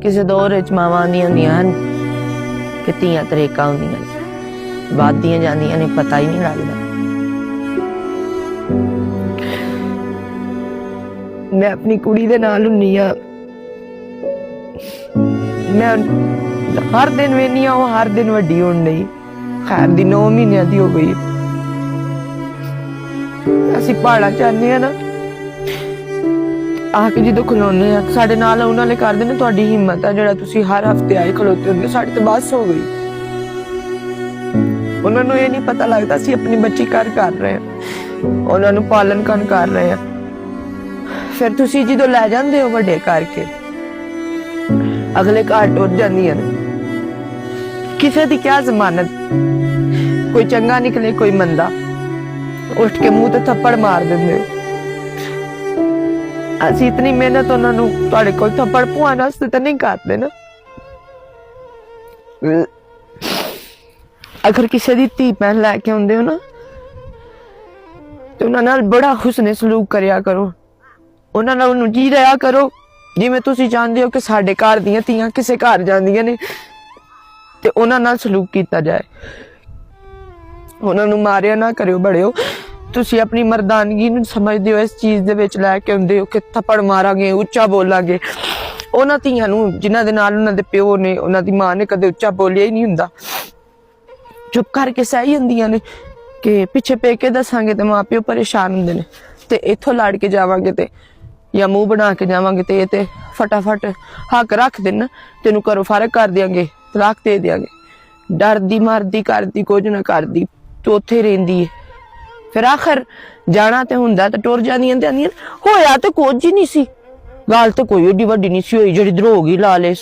किसी दौर च मावां आंदियां हुंदियां हन कि धीआं तरेका हुंदियां ने, वधदियां जांदियां ने, पता ही नहीं लगदा। मैं अपनी कुड़ी दे नाल हुन्नी आ, मैं हर दिन वेखनी आ, हर दिन वड्डी होण लई। खैर दी 9 महीनों दी हो गई। असीं पहाड़ां च आने आ ना, आके जो खलोने साडे नाल उन्होंने कर देने, तुहाडी हिम्मत है जिहड़ा तुसीं हर हफ्ते आए खलोते होंदे, साडी ते बस हो गई। उन्होंने ये नहीं पता लगता असीं अपनी बच्ची घर कर रहे हैं, उन्होंने पालन कर रहे हैं। फिर तुसीं जो लै जांदे हो वड्डे करके, अगले घर टुर जांदियां ने। किसी दी क्या जमानत, कोई चंगा निकले कोई मंदा, उठ के मुंह ते थप्पड़ मार देंदे हो। असीं इतनी मेहनत उन्होंने तुहाडे कोल थप्पड़ पवाउण वास्ते तां नहीं करदे ना। अगर किसी दी धी भैन लैके आउंदे हो ना, तो उन्हां नाल बड़ा हुस्ने सलूक करिया करो, उन्हां नाल जी रहा करो जिवें तुसीं चाहंदे हो कि साडे घर दीयां धीआं किसे घर जांदियां ने ते उन्हां नाल सलूक कीता जाए। उन्हां नूं मारिया ना करियो बड़ियो। तुसीं अपनी मर्दानगी नूं समझदे हो, इस चीज दे विच लैके आउंदे हो कि थप्पड़ मारांगे, उच्चा बोलांगे। उन्हां धीआं नूं जिन्हां दे नाल उन्हां दे प्यो ने, उन्हां दी मां ने कदे उच्चा बोलिया ही नहीं हुंदा, चुप करके सही हुंदियां ने कि पिछे पेके दसांगे ते मां प्यो परेशान हुंदे ने, ते इत्थों लड़ के जावांगे ते या मुंह बना के जावांगे ते ते फटाफट हक रख देना, तेनू घरों फारग कर देंगे, तलाक दे देंगे। डरदी मरदी करदी कुछ ना करदी तू उत्थे रहिंदी है। फिर आखिर जाना ते हुंदा ते टुर जांदियां ते आंदियां होया ते कुछ ही नहीं सी, गल ते कोई एडी वड्डी नहीं सी होई जिहड़ी दरोग ही ला ले।